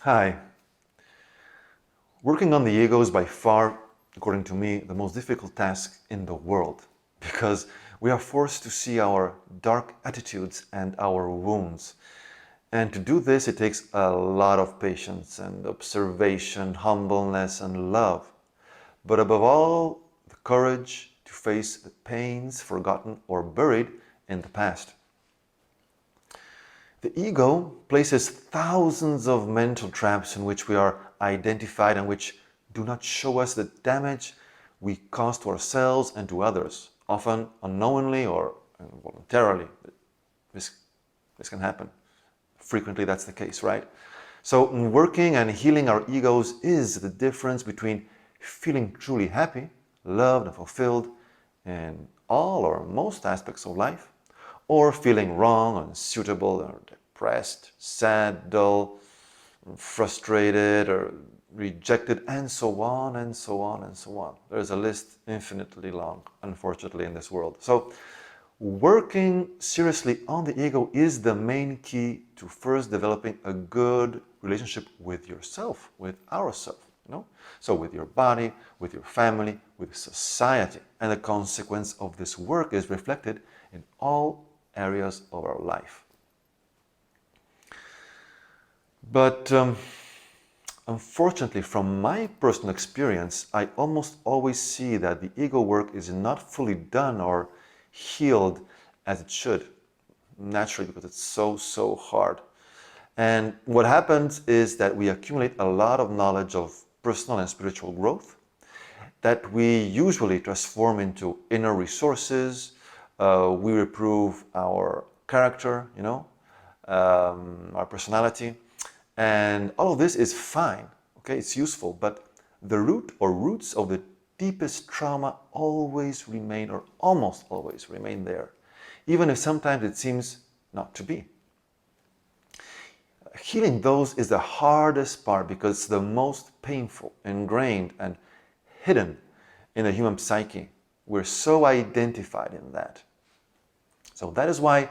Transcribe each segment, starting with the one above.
Hi. Working on the ego is by far, according to me, the most difficult task in the world because we are forced to see our dark attitudes and our wounds. And to do this, it takes a lot of patience and observation, humbleness and love. But above all, the courage to face the pains forgotten or buried in the past. The ego places thousands of mental traps in which we are identified and which do not show us the damage we cause to ourselves and to others, often unknowingly or involuntarily. This can happen. Frequently that's the case, right? So working and healing our egos is the difference between feeling truly happy, loved and fulfilled in all or most aspects of life, or feeling wrong, unsuitable, or depressed, sad, dull, frustrated, or rejected, and so on, and so on, and so on. There's a list infinitely long, unfortunately, in this world. So working seriously on the ego is the main key to first developing a good relationship with yourself, with ourself. So with your body, with your family, with society. And the consequence of this work is reflected in all areas of our life. But unfortunately, from my personal experience, I almost always see that the ego work is not fully done or healed as it should, naturally, because it's so hard. And what happens is that we accumulate a lot of knowledge of personal and spiritual growth that we usually transform into inner resources. We improve our character, our personality. And all of this is fine, okay? It's useful, but the root or roots of the deepest trauma always remain, or almost always remain there, even if sometimes it seems not to be. Healing those is the hardest part because it's the most painful, ingrained, and hidden in the human psyche. We're so identified in that. So that is why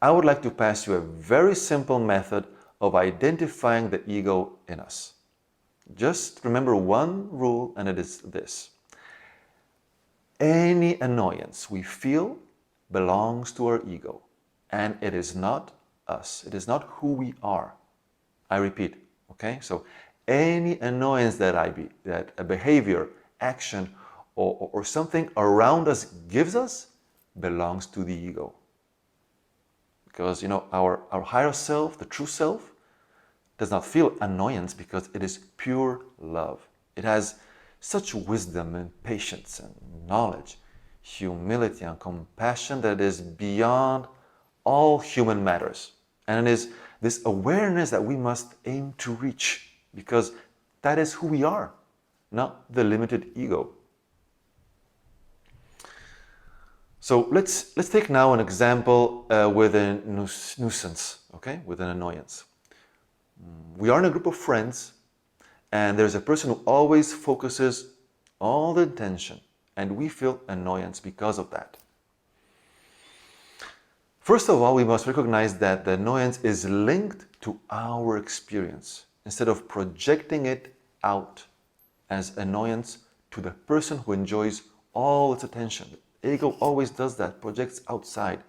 I would like to pass you a very simple method of identifying the ego in us. Just remember one rule, and it is this. Any annoyance we feel belongs to our ego, and it is not us. It is not who we are. I repeat, okay? So any annoyance that a behavior, action, or something around us gives us belongs to the ego. Because, our higher self, the true self, does not feel annoyance because it is pure love. It has such wisdom and patience and knowledge, humility and compassion that is beyond all human matters. And it is this awareness that we must aim to reach, because that is who we are, not the limited ego. So let's take now an example with a nuisance, okay, with an annoyance. We are in a group of friends, and there's a person who always focuses all the attention, and we feel annoyance because of that. First of all, we must recognize that the annoyance is linked to our experience instead of projecting it out as annoyance to the person who enjoys all its attention. The ego always does that, projects outside,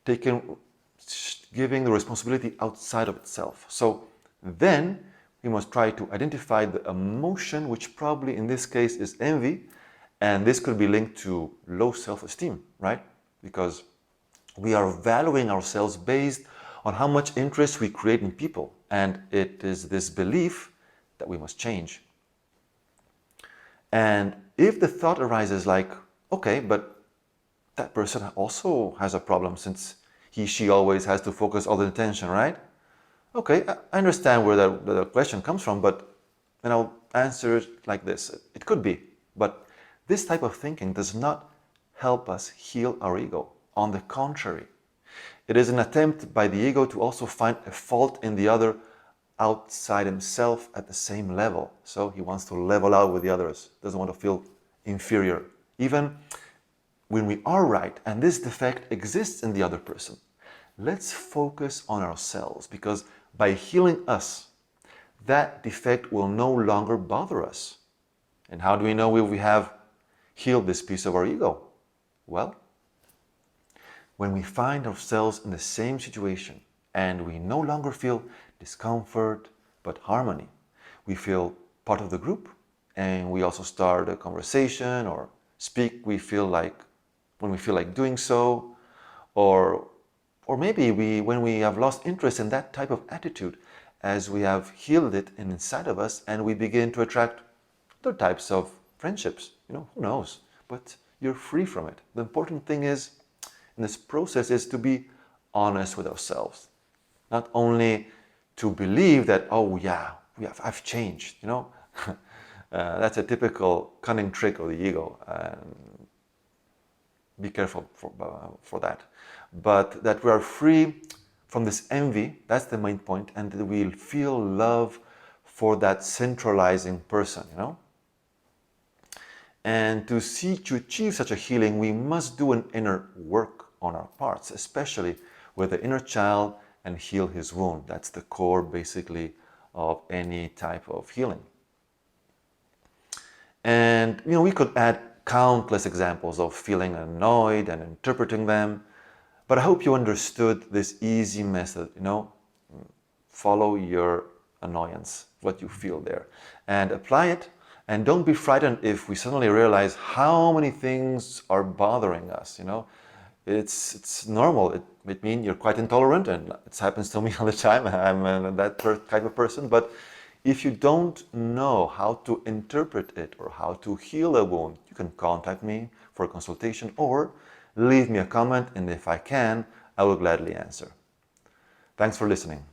giving the responsibility outside of itself. So then we must try to identify the emotion, which probably in this case is envy, and this could be linked to low self-esteem, right? Because we are valuing ourselves based on how much interest we create in people, and it is this belief that we must change. And if the thought arises like, okay, but that person also has a problem since she always has to focus all the attention, right? Okay, I understand where the question comes from, but then I'll answer it like this. It could be, but this type of thinking does not help us heal our ego. On the contrary, it is an attempt by the ego to also find a fault in the other outside himself at the same level. So he wants to level out with the others, doesn't want to feel inferior, even when we are right and this defect exists in the other person. Let's focus on ourselves, because by healing us, that defect will no longer bother us. And how do we know if we have healed this piece of our ego? Well, when we find ourselves in the same situation and we no longer feel discomfort but harmony, we feel part of the group and we also start a conversation or speak when we feel like doing so, or maybe when we have lost interest in that type of attitude, as we have healed it inside of us and we begin to attract other types of friendships. Who knows? But you're free from it. The important thing is, in this process, is to be honest with ourselves. Not only to believe that, oh yeah, I've changed, that's a typical cunning trick of the ego. Be careful for that. But that we are free from this envy, that's the main point, and that we'll feel love for that centralizing person, And to achieve such a healing, we must do an inner work on our parts, especially with the inner child, and heal his wound. That's the core, basically, of any type of healing. And, we could add countless examples of feeling annoyed and interpreting them, but I hope you understood this easy method, follow your annoyance, what you feel there, and apply it. And don't be frightened if we suddenly realize how many things are bothering us, It's normal. It means you're quite intolerant, and it happens to me all the time. I'm that type of person. But if you don't know how to interpret it or how to heal a wound, you can contact me for a consultation or leave me a comment, and if I can, I will gladly answer. Thanks for listening.